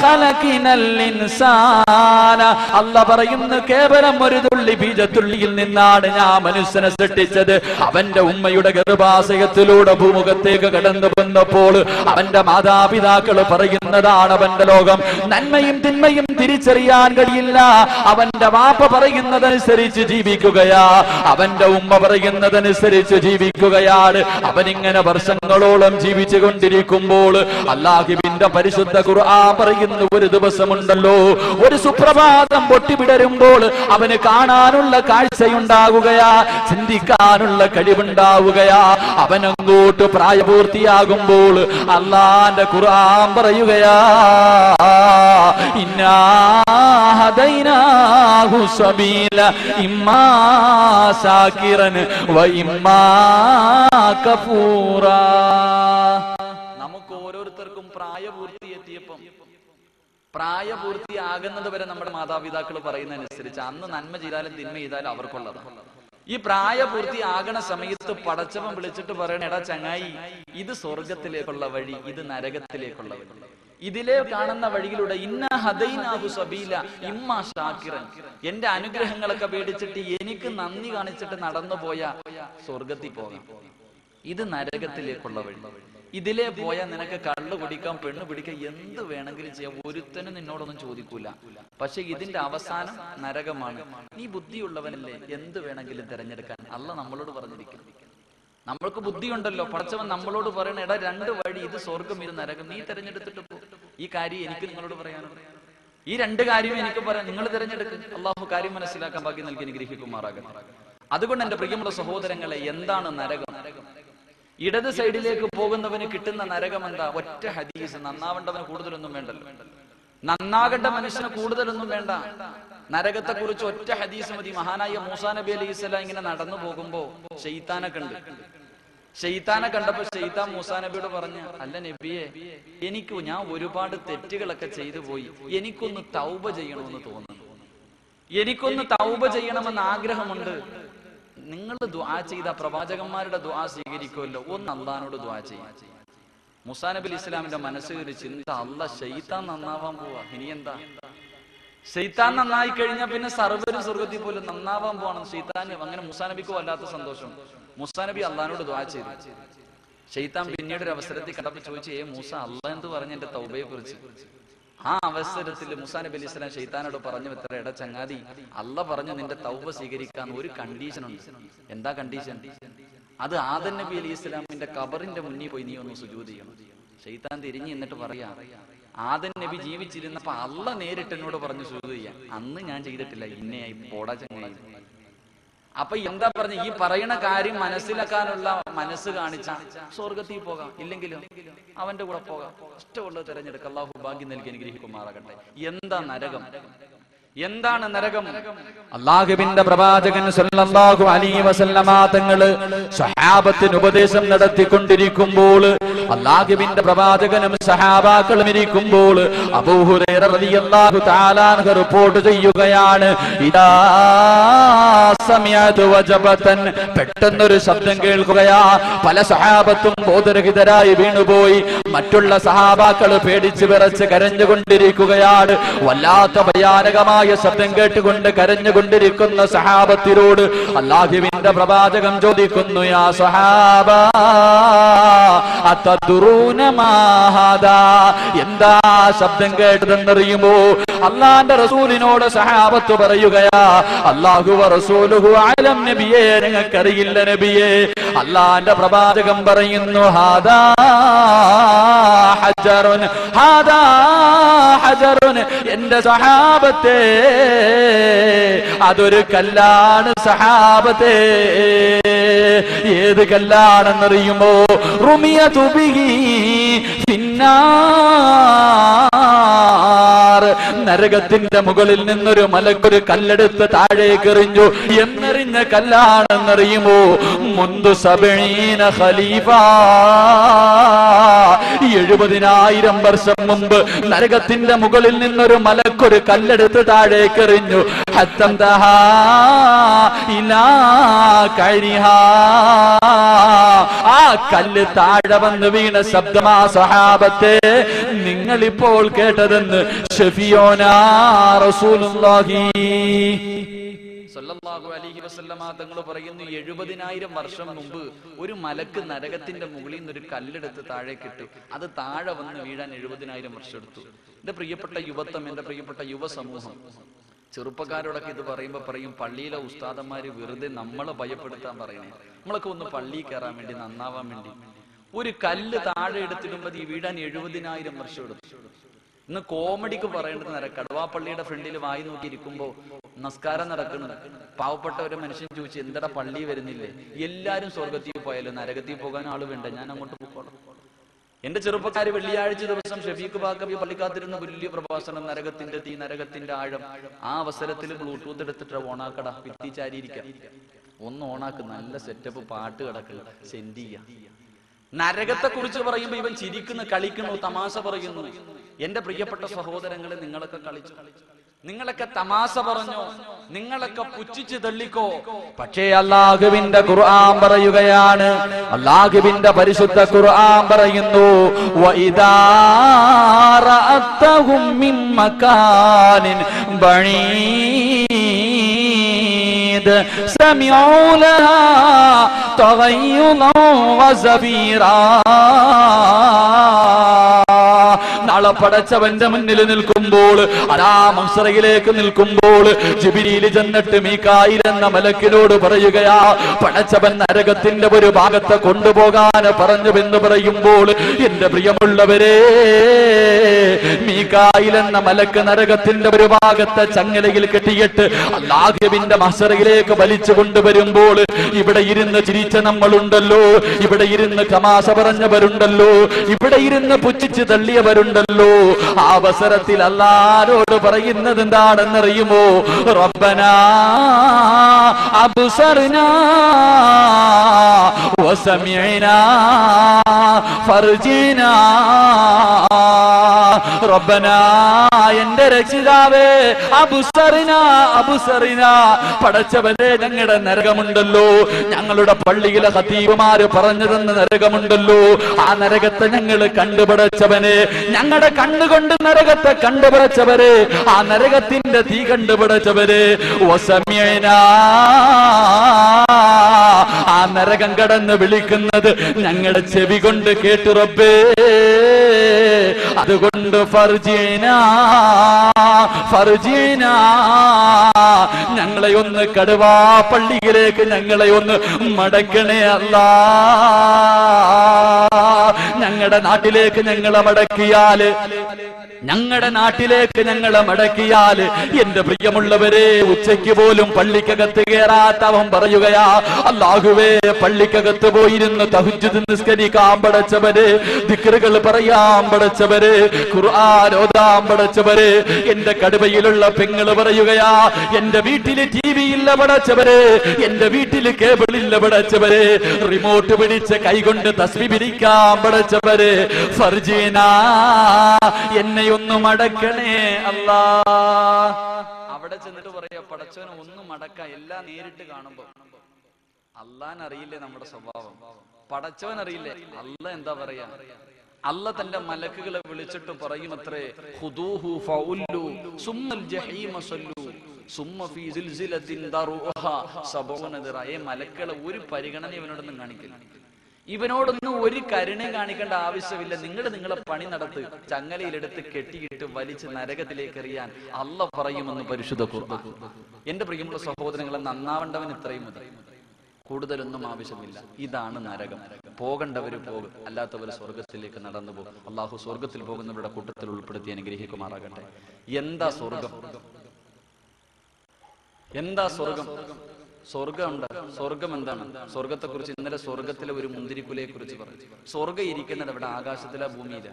ഖലഖനൽ ഇൻസാന, അല്ലാഹ് പറയുന്നു കേവലം ഒരു തുള്ളി ബീജത്തുള്ളിയിൽ നിന്നാണ് ഞാൻ മനുഷ്യനെ സൃഷ്ടിച്ചത്. അവന്റെ ഉമ്മയുടെ ഗർഭാശയത്തിലൂടെ ഭൂമുഖത്തേക്ക് കടന്നു വന്നപ്പോൾ അവന്റെ മാതാപിതാക്കൾ പറയുന്നതാണ് അവന്റെ ലോകം. നന്മയും തിന്മയും തിരിച്ചറിയാൻ കഴിയില്ല. അവന്റെ വാപ്പ പറയുന്നതനുസരിച്ച് ജീവിക്കുകയാ, അവന്റെ ഉമ്മ പറയുന്നതനുസരിച്ച് ജീവിക്കുകയാണ്. അവനിങ്ങനെ വർഷങ്ങളോളം ജീവിച്ചു കൊണ്ടിരിക്കുമ്പോൾ അല്ലാഹുവിന്റെ പരിശുദ്ധ ഖുർആൻ പറയുന്ന ഒരു ദിവസമുണ്ടല്ലോ, ഒരു സുപ്രഭാതം പൊട്ടിവിടരുമ്പോൾ അവന് കാണാനുള്ള കാഴ്ചയുണ്ടാകുകയാ, ചിന്തിക്കാനുള്ള കഴിവുണ്ടാവുകയാ. അവനങ്ങോട്ട് പ്രായപൂർത്തിയാകുമ്പോൾ അല്ലാഹുവിന്റെ ഖുർആൻ പറയുകയാ, ഇന്നാ ഹദൈനാഹു സബീല ഇമ്മാ ശാകിറൻ വ ഇമ്മാ കഫൂറാ. നമുക്ക് ഓരോരുത്തർക്കും പ്രായപൂർത്തിയെത്തിയപ്പം, പ്രായപൂർത്തിയാകുന്നത് വരെ നമ്മുടെ മാതാപിതാക്കൾ പറയുന്നതനുസരിച്ച് അന്ന് നന്മ ചെയ്താലും തിന്മ ചെയ്താലും അവർക്കുള്ളതാണ്. ഈ പ്രായപൂർത്തിയാകണ സമയത്ത് പടച്ചവൻ വിളിച്ചിട്ട് പറയണ, എടാ ചങ്ങായി, ഇത് സ്വർഗത്തിലേക്കുള്ള വഴി, ഇത് നരകത്തിലേക്കുള്ള വഴി. ഇതിലെ കാണുന്ന വഴിയിലൂടെ ഇന്ന ഹദൈനാഹു സബീല ഇമ്മാ ശാകിറൻ, എന്റെ അനുഗ്രഹങ്ങളൊക്കെ പേടിച്ചിട്ട് എനിക്ക് നന്ദി കാണിച്ചിട്ട് നടന്നു പോയ സ്വർഗത്തിൽ പോകാം. ഇത് നരകത്തിലേക്കുള്ള വഴി. ഇതിലെ പോയാൽ നിനക്ക് കള്ളു കുടിക്കാം, പെണ്ണ് പിടിക്കാം, എന്ത് വേണമെങ്കിലും ചെയ്യാം, ഒരുത്തനും നിന്നോടൊന്നും ചോദിക്കൂല. പക്ഷെ ഇതിന്റെ അവസാനം നരകമാണ്. നീ ബുദ്ധിയുള്ളവനല്ലേ, എന്ത് വേണമെങ്കിലും തിരഞ്ഞെടുക്കാൻ അല്ലാഹ് നമ്മളോട് പറഞ്ഞിരിക്കും. നമ്മൾക്ക് ബുദ്ധിയുണ്ടല്ലോ, പടച്ചവൻ നമ്മളോട് പറയണ, എടാ രണ്ട് വഴി, ഇത് സ്വർഗം ഇത് നരകം, നീ തിരഞ്ഞെടുത്തിട്ട് പോ. ഈ കാര്യം എനിക്ക് നിങ്ങളോട് പറയാനുണ്ട്, ഈ രണ്ട് കാര്യവും എനിക്ക് പറയാം, നിങ്ങൾ തിരഞ്ഞെടുക്കും. അള്ളാഹു കാര്യം മനസ്സിലാക്കാൻ ഭാഗ്യം നൽകി അനുഗ്രഹിക്കുമാറാകട്ടെ. അതുകൊണ്ട് എന്റെ പ്രിയമുള്ള സഹോദരങ്ങളെ, എന്താണ് നരകം? ഇടത് സൈഡിലേക്ക് പോകുന്നവന് കിട്ടുന്ന നരകം എന്താ? ഒറ്റ ഹദീസ്. നന്നാവേണ്ടവന് കൂടുതലൊന്നും വേണ്ടല്ലോ, നന്നാകേണ്ട മനുഷ്യന് കൂടുതലൊന്നും വേണ്ട. നരകത്തെ കുറിച്ച് ഒറ്റ ഹദീസ് മതി. മഹാനായ മൂസാ നബി അലൈഹിസ്സലാം ഇങ്ങനെ നടന്നു പോകുമ്പോ ശൈത്താനെ കണ്ടു. ശൈത്താനെ കണ്ടപ്പോ ശൈത്താൻ മൂസാ നബിയോട് പറഞ്ഞു, അല്ല നബിയെ, ഞാൻ ഒരുപാട് തെറ്റുകളൊക്കെ ചെയ്തു പോയി, എനിക്കൊന്ന് തൗബ ചെയ്യണമെന്ന് തോന്നുന്നു, എനിക്കൊന്ന് തൗബ ചെയ്യണമെന്ന് ആഗ്രഹമുണ്ട്. നിങ്ങൾ ദുആ ചെയ്ത പ്രവാചകന്മാരുടെ ദുആ സ്വീകരിക്കുമല്ലോ, ഒന്ന് അള്ളാഹിനോട് ദുആ ചെയ്യാം. മൂസാ നബി അലൈഹി ഇസ്ലാമിന്റെ മനസ്സിൽ ഒരു ചിന്ത, അല്ലാഹ് ശൈത്താൻ നന്നാവാൻ പോവാ, ഇനി എന്താ? ശൈത്താൻ നന്നായി കഴിഞ്ഞാൽ പിന്നെ സർവ്വരും സ്വർഗത്തിൽ പോലും നന്നാവാൻ പോവാണ്. ശൈത്താൻ അങ്ങനെ മൂസാ നബിക്ക് വല്ലാത്ത സന്തോഷം. മൂസാ നബി അള്ളാഹിനോട് ദുആ ചെയ്തു. ശൈത്താൻ പിന്നീട് ഒരു അവസരത്തിൽ കണ്ടപ്പോൾ ചോദിച്ചു, മൂസ, അള്ളാഹ് എന്ത് പറഞ്ഞു എന്റെ തൗബയെ കുറിച്ച്? ആ അവസരത്തിൽ മൂസാ നബി അലൈഹി സ്വലാം ശൈത്താനോട് പറഞ്ഞു, എത്ര എടാ ചങ്ങാതി, അള്ളാഹ് പറഞ്ഞു നിന്റെ തൗബ സ്വീകരിക്കാൻ ഒരു കണ്ടീഷൻ ഉണ്ട്. എന്താ കണ്ടീഷൻ? അത് ആദം നബി അലൈഹി സ്വലാമിന്റെ ഖബറിന്റെ മുന്നിൽ പോയി നീ ഒന്ന് സുജൂദ് ചെയ്യണം. ശൈത്താൻ തിരിഞ്ഞ് എന്നിട്ട് പറയാ, ആദം നബി ജീവിച്ചിരുന്നപ്പോ അള്ളാഹ് നേരിട്ട് എന്നോട് പറഞ്ഞു സുജൂദ് ചെയ്യാൻ, അന്ന് ഞാൻ ചെയ്തിട്ടില്ല, ഇന്നയായി പോടാ ചങ്ങായി. അപ്പൊ എന്താ പറഞ്ഞ, ഈ പറയുന്ന കാര്യം മനസ്സിലാക്കാനുള്ള മനസ്സ് കാണിച്ച സ്വർഗത്തിൽ പോകാം, ഇല്ലെങ്കിലും അവന്റെ കൂടെ പോകാം. ഇഷ്ടമുള്ളത് തിരഞ്ഞെടുക്കുക. അല്ലാഹു ഭാഗ്യം നൽകി അനുഗ്രഹിക്കുമാറാകട്ടെ. എന്താ നരകം? എന്താണ് നരകം? അല്ലാഹുവിന്റെ പ്രവാചകൻ സല്ലല്ലാഹു അലൈഹി വസല്ലമ തങ്ങള് സ്വഹാബത്തിന് ഉപദേശം നടത്തിക്കൊണ്ടിരിക്കുമ്പോൾ, അല്ലാഹുവിന്റെ പ്രവാചകനും സഹാബാക്കളും ഇരിക്കുമ്പോൾ അബൂ ഹുറൈറ റളിയല്ലാഹു തആല അൻഹു റിപ്പോർട്ട് ചെയ്യുകയാണ്, ഇദാ സമിഅതു വജബതൻ, പെട്ടെന്നൊരു ശബ്ദം കേൾക്കുകയാ. പല സഹാബത്തും ബോധരഹിതരായി വീണുപോയി. മറ്റുള്ള സഹാബാക്കൾ പേടിച്ച് വിറച്ച് കരഞ്ഞുകൊണ്ടിരിക്കുകയാണ്. വല്ലാത്ത ഭയാനകമായ ശബ്ദം കേട്ടുകൊണ്ട് കരഞ്ഞുകൊണ്ടിരിക്കുന്ന സഹാബത്തിനോട് അല്ലാഹുവിന്റെ പ്രവാചകൻ ചോദിക്കുന്നു, യാ സഹാബ അതദ്റൂന മാ ഹാദാ, എന്താ ശബ്ദം കേട്ടതെന്നറിയുമോ? അല്ലാഹുവിന്റെ റസൂലിനോട് സഹാബത്ത് പറയുകയാ, അല്ലാഹു വ റസൂലുഹു അലം നബിയേ, നിങ്ങൾക്കറിയില്ല നബിയേ. അല്ലാഹുവിന്റെ പ്രവാചകൻ പറയുന്നു, ഹാദാ ഹജറുൻ, ഹാദാ ഹജറുൻ, എന്റെ സഹാബത്തെ, അതൊരു കല്ലാണ് സഹാബത്തെ. ഏത് കല്ലാണെന്നറിയുമോ? റുമിയതു ബിഹി ഫിന്നാർ, നരകത്തിന്റെ മുകളിൽ നിന്നൊരു മലക്കൊരു കല്ലെടുത്ത് താഴേക്ക് എറിഞ്ഞു. എന്നെറിഞ്ഞ കല്ലാണെന്നറിയുമോ? മുൻദു സബഈന ഖലീഫ, 70,000 വർഷം മുമ്പ് നരകത്തിന്റെ മുകളിൽ നിന്നൊരു മലക്കൊരു കല്ലെടുത്ത് താഴേക്ക് എറിഞ്ഞു. ഹത്തംതഹാ ഇലാ കരിഹാ, ആ കല്ല് താഴെ വന്ന് വീണ ശബ്ദമാ സഹാബത്തെ നിങ്ങളിപ്പോൾ കേട്ടതെന്ന് ഷഫിയോനാ റസൂലുള്ളാഹി സല്ലല്ലാഹു അലൈഹി വസല്ലമ തങ്ങൾ പറയുന്നു, 70,000 വർഷം മുമ്പ് ഒരു മലക്ക് നരകത്തിന്റെ മുകളിൽ നിന്ന് ഒരു കല്ലെടുത്ത് താഴേക്കിട്ടു. അത് താഴെ വന്ന് വീഴാൻ 70,000 വർഷം എടുത്തു. എന്റെ പ്രിയപ്പെട്ട യുവത്വം, എന്റെ പ്രിയപ്പെട്ട യുവസമൂഹം, ചെറുപ്പക്കാരോടൊക്കെ ഇത് പറയുമ്പോ പറയും, പള്ളിയിലെ ഉസ്താദന്മാര് വെറുതെ നമ്മളെ ഭയപ്പെടുത്താൻ പറയുന്നത്. നമ്മളൊക്കെ ഒന്ന് പള്ളിയിൽ കയറാൻ വേണ്ടി, നന്നാവാൻ വേണ്ടി. ഒരു കല്ല് താഴെ എടുത്തിടുമ്പോ ഈ വീഴാൻ 70,000 വർഷം എടുത്തു. ഇന്ന് കോമഡിക്ക് പറയേണ്ടത് കടുവാപ്പള്ളിയുടെ ഫ്രണ്ടിൽ വായി നോക്കി ഇരിക്കുമ്പോ നമസ്കാരം നടക്കുന്നത്, പാവപ്പെട്ട ഒരു മനുഷ്യൻ ചോദിച്ചു, എന്തടാ പള്ളി വരുന്നില്ലേ? എല്ലാരും സ്വർഗത്തിൽ പോയാലും നരകത്തിൽ പോകാൻ ആള് വേണ്ട, ഞാൻ അങ്ങോട്ട് പോയിക്കോളാം. എന്റെ ചെറുപ്പക്കാര് വെള്ളിയാഴ്ച ദിവസം ഷഫീഖ് ബാക്കബി പള്ളിക്കാത്തിരുന്ന വലിയ പ്രഭാഷണം, നരകത്തിന്റെ തീ, നരകത്തിന്റെ ആഴം. ആ അവസരത്തിൽ ബ്ലൂടൂത്ത് എടുത്തിട്ട് ഓണാക്കട, ഭിത്തിച്ചാരിയിരിക്കാം, ഒന്ന് ഓണാക്ക്, നല്ല സെറ്റപ്പ് പാട്ട് കിടക്കുക, സെൻഡ് ചെയ്യാം. നരകത്തെ കുറിച്ച് പറയുമ്പോ ഇവൻ ചിരിക്കുന്നു, കളിക്കുന്നു, തമാശ പറയുന്നു. എന്റെ പ്രിയപ്പെട്ട സഹോദരങ്ങളെ, നിങ്ങളൊക്കെ കളിച്ചു, നിങ്ങളൊക്കെ തമാശ പറഞ്ഞോ, നിങ്ങളൊക്കെ പുച്ഛിച്ച് തള്ളിക്കോ. പക്ഷേ അല്ലാഹുവിന്റെ ഖുർആൻ പറയുകയാണ്, അല്ലാഹുവിന്റെ പരിശുദ്ധ ഖുർആൻ പറയുന്നു, വഇദാ റഅതഹും മിൻ മകാനിൻ ബഈദ് സമിഉ ലഹാ തഗയ്യുദൻ വസബീറാ. നാളെ പടച്ചവന്റെ മുന്നിൽ നിൽക്കുമ്പോൾ, അതാ മഹ്ശറിലേക്ക് നിൽക്കുമ്പോൾ, ജിബ്രീൽ ചെന്നിട്ട് മീകായിൽ എന്ന മലക്കിനോട് പറയുകയാ, പടച്ചവൻ നരകത്തിന്റെ ഒരു ഭാഗത്ത് കൊണ്ടുപോകാൻ പറഞ്ഞുവെന്ന് പറയുമ്പോൾ, എന്റെ പ്രിയമുള്ളവരെ, മീകായിൽ എന്ന മലക്ക് നരകത്തിന്റെ ഒരു ഭാഗത്തെ ചങ്ങലയിൽ കെട്ടിയിട്ട് അല്ലാഹുവിന്റെ മഹ്ശറിലേക്ക് വലിച്ചു കൊണ്ടുവരുമ്പോൾ, ഇവിടെ ഇരുന്ന് ചിരിച്ച നമ്മളുണ്ടല്ലോ, ഇവിടെ ഇരുന്ന് തമാശ പറഞ്ഞവരുണ്ടല്ലോ, ഇവിടെ ഇരുന്ന് പുച്ഛിച്ച് തള്ളിയവരുണ്ടല്ലോ. ആ അവസരത്തിൽ അല്ലാഹുവോട് പറയുന്നത് എന്താണെന്നറിയുമോ? റബ്ബനാ അബ്സർനാ വസമിഅനാ ഫർജിനാ. റബ്ബനാ, എന്റെ രക്ഷിതാവേ, അബ്സർനാ അബ്സർനാ, പടച്ചവനെ, ഞങ്ങളുടെ നരകമുണ്ടല്ലോ, ഞങ്ങളുടെ പള്ളിയിലെ ഖതീബുമാര് പറഞ്ഞു തന്ന നരകമുണ്ടല്ലോ, ആ നരകത്തെ ഞങ്ങൾ കണ്ടുപടച്ചവനെ, ഞങ്ങളുടെ കണ്ണുകൊണ്ട് നരകത്തെ കണ്ടുപടച്ചവരെ, ആ നരകത്തിന്റെ തീ കണ്ടുപടച്ചവരെ. വസമിഅനാ, ആ നരകം കടന്ന് വിളിക്കുന്നത് ഞങ്ങളുടെ ചെവി കൊണ്ട് കേട്ടു റബ്ബേ. അതുകൊണ്ട് ഫർജിനാ ഫർജിനാ, ഞങ്ങളെ ഒന്ന് കടുവാ പള്ളിയിലേക്ക് ഞങ്ങളെ ഒന്ന് മടക്കണേ അല്ലാ. ഞങ്ങളുടെ നാട്ടിലേക്ക് ഞങ്ങളെ മടക്കിയാല്, ഞങ്ങളുടെ നാട്ടിലേക്ക് ഞങ്ങളെ മടക്കിയാല്, എന്റെ പ്രിയമുള്ളവരെ, ഉച്ചയ്ക്ക് പോലും പള്ളിക്കകത്ത് കയറാത്തവൻ പറയുകയാ, അല്ലാഹുവേ, പള്ളിക്കകത്ത് പോയിരുന്ന് തഹജ്ജുദ് നിസ്കരിക്കാൻ പടച്ചവരെ, ദിക്റുകൾ പറയാൻ പടച്ചവരെ, ഖുർആൻ ഓതാൻ പടച്ചവരെ. എന്റെ കടുവയിലുള്ള പെങ്ങള് പറയുകയാ, എന്റെ വീട്ടില് TV ഇല്ല പടച്ചവരെ, എന്റെ വീട്ടില് കേബിൾ ഇല്ല പടച്ചവരെ, റിമോട്ട് പിടിച്ച് കൈകൊണ്ട് തസ്ബീഹ് പിടിക്കാൻ പടച്ചവരെ. ഫർജീനാ, എന്നെ ഒന്ന് മടക്കണേ അല്ലാ. അവിടെ ചെന്നിട്ട് പറയാ, പടച്ചവനെ ഒന്ന് മടക്ക. എല്ലാം നേരിട്ട് കാണുമ്പോ അല്ലാൻ അറിയില്ലേ നമ്മുടെ സ്വഭാവം, പടച്ചവൻ അറിയില്ലേ. അല്ല എന്താ പറയാ, അല്ല തന്റെ മലക്കുകളെ വിളിച്ചിട്ട് പറയുമത്രേ, ഖുദൂഹു ഫഉല്ലു സുമ്മൽ ജഹീമ സല്ലു സുമ്മ ഫീ സിൽസിലത്തിൻ ദറുഹാ 70 ദിറ. മലക്കുകളെ ഒരു പരിഗണന ഇവനോടൊന്നും കാണിക്കില്ല, ഇവനോടൊന്നും ഒരു കരുണയും കാണിക്കേണ്ട ആവശ്യമില്ല. നിങ്ങളെ പണി നടത്ത്, ചങ്ങലയിലെടുത്ത് കെട്ടിയിട്ട് വലിച്ച് നരകത്തിലേക്ക് എറിയാൻ അല്ല പറയുമെന്ന് പരിശുദ്ധ ഖുർആൻ. എന്റെ പ്രിയമുള്ള സഹോദരങ്ങളെ, നന്നാവേണ്ടവൻ ഇത്രയും മതി, കൂടുതലൊന്നും ആവശ്യമില്ല. ഇതാണ് നരകം. പോകേണ്ടവര് പോകും, അല്ലാത്തവർ സ്വർഗത്തിലേക്ക് നടന്നു പോകും. അള്ളാഹു സ്വർഗത്തിൽ പോകുന്നവരുടെ കൂട്ടത്തിൽ ഉൾപ്പെടുത്തി അനുഗ്രഹിക്കുമാറാകട്ടെ. എന്താ സ്വർഗം? എന്താ സ്വർഗം? സ്വർഗമുണ്ട്. സ്വർഗം എന്താണ്? സ്വർഗത്തെ കുറിച്ച് ഇന്നലെ സ്വർഗത്തിലെ ഒരു മുന്തിരിക്കുലയെ കുറിച്ച് പറഞ്ഞു. സ്വർഗം ഇരിക്കുന്നത് എവിടെ? ആകാശത്തിലാ, ഭൂമിയില?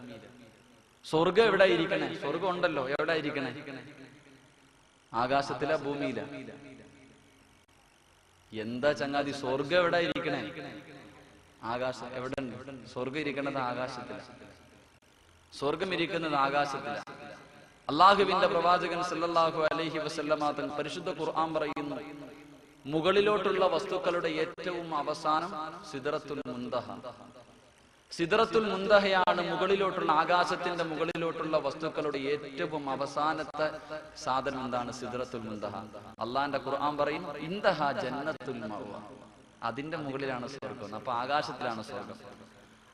സ്വർഗം എവിടെ ഇരിക്കണേ? സ്വർഗം ഉണ്ടല്ലോ, എവിടെ ഇരിക്കണേ? ആകാശത്തിലാ, ഭൂമിയില? എന്താ ചങ്ങാതി, സ്വർഗം എവിടെ ഇരിക്കണേ? ആകാശം. എവിടെ സ്വർഗം ഇരിക്കുന്നത്? ആകാശത്തില. സ്വർഗം ഇരിക്കുന്നത് ആകാശത്തില. അള്ളാഹുവിന്റെ പ്രവാചകൻ സല്ലല്ലാഹു അലൈഹി വസല്ലമ തങ്ങൾ പരിശുദ്ധ ഖുർആൻ പറയുന്നു, മുകളിലോട്ടുള്ള വസ്തുക്കളുടെ ഏറ്റവും അവസാനം സിദ്റത്തുൽ മുൻതഹ. സിദ്റത്തുൽ മുൻതഹയാണ് മുകളിലോട്ടുള്ള, ആകാശത്തിന്റെ മുകളിലോട്ടുള്ള വസ്തുക്കളുടെ ഏറ്റവും അവസാനത്തെ സാധനം. എന്താണ് സിദ്റത്തുൽ മുൻതഹ? അള്ളാന്റെ ഖുർആൻ പറയും ഇൻതഹ ജന്നത്തുൽ മഅവ, അതിന്റെ മുകളിലാണ് സ്വർഗം. അപ്പൊ ആകാശത്തിലാണ് സ്വർഗം.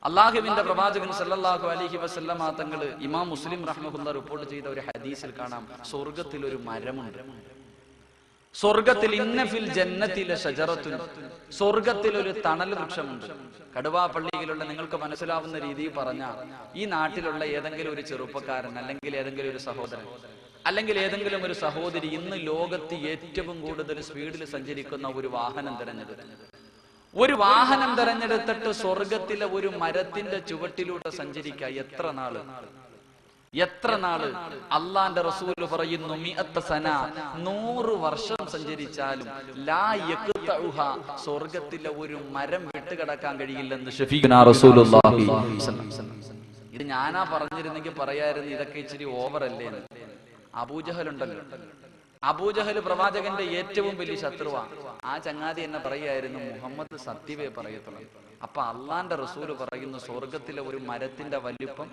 അള്ളാഹുവിന്റെ പ്രവാചകൻ സല്ലല്ലാഹു അലൈഹി വസല്ലമ തങ്ങൾ ഇമാം മുസ്ലിം റഹ്മഹുല്ലാഹ് റിപ്പോർട്ട് ചെയ്ത ഒരു ഹദീസിൽ കാണാം, സ്വർഗത്തിൽ ഒരു മരമുണ്ട്. സ്വർഗത്തിൽ ഇന്ന ഫിൽ ജന്നത്തി ലശജറത്തുൻ, സ്വർഗത്തിൽ ഒരു തണൽ വൃക്ഷമുണ്ട്. കടുവാപ്പള്ളിയിലുള്ള നിങ്ങൾക്ക് മനസ്സിലാവുന്ന രീതിയിൽ പറഞ്ഞ, ഈ നാട്ടിലുള്ള ഏതെങ്കിലും ഒരു ചെറുപ്പക്കാരൻ അല്ലെങ്കിൽ ഏതെങ്കിലും ഒരു സഹോദരൻ അല്ലെങ്കിൽ ഏതെങ്കിലും ഒരു സഹോദരി ഇന്ന് ലോകത്ത് ഏറ്റവും കൂടുതൽ സ്പീഡിൽ സഞ്ചരിക്കുന്ന ഒരു വാഹനം തിരഞ്ഞെടുത്തിട്ട് സ്വർഗത്തിലെ ഒരു മരത്തിന്റെ ചുവട്ടിലൂടെ സഞ്ചരിക്കുക. എത്ര നാള്? അള്ളാന്റെ റസൂൽ പറയുന്നു 100 സന, 100 വർഷം സഞ്ചരിച്ചാലും ലാ യഖ്തഉഹ, സ്വർഗത്തിലെ ഒരു മരം വിട്ടുകിടക്കാൻ കഴിയില്ലെന്ന് ഷഫീഖുനാ റസൂലുള്ളാഹി സ്വല്ലല്ലാഹു അലൈഹി വസല്ലം. ഇത് ഞാനാ പറഞ്ഞിരുന്നെങ്കിൽ പറയായിരുന്നു ഇതൊക്കെ ഇച്ചിരി ഓവർ അല്ലേ എന്ന്. അബൂജഹൽ ഉണ്ടല്ലോ, അബൂജഹൽ പ്രവാചകന്റെ ഏറ്റവും വലിയ ശത്രുവാണ്. ആ ചങ്ങാതി എന്നെ പറയായിരുന്നു മുഹമ്മദ് സത്യമേ പറയത്തുള്ളൂ. അപ്പൊ അള്ളാന്റെ റസൂല് പറയുന്നു സ്വർഗത്തിലെ ഒരു മരത്തിന്റെ വലിപ്പം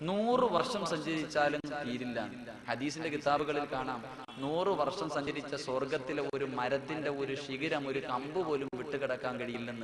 100 വർഷം സഞ്ചരിച്ചാലും തീരില്ല. ഹദീസിന്റെ കിതാബുകളിൽ കാണാം 100 വർഷം സഞ്ചരിച്ച സ്വർഗത്തിലെ ഒരു മരത്തിന്റെ ഒരു ശിഖരം, ഒരു കമ്പ് പോലും വിട്ടുകിടക്കാൻ കഴിയില്ലെന്ന്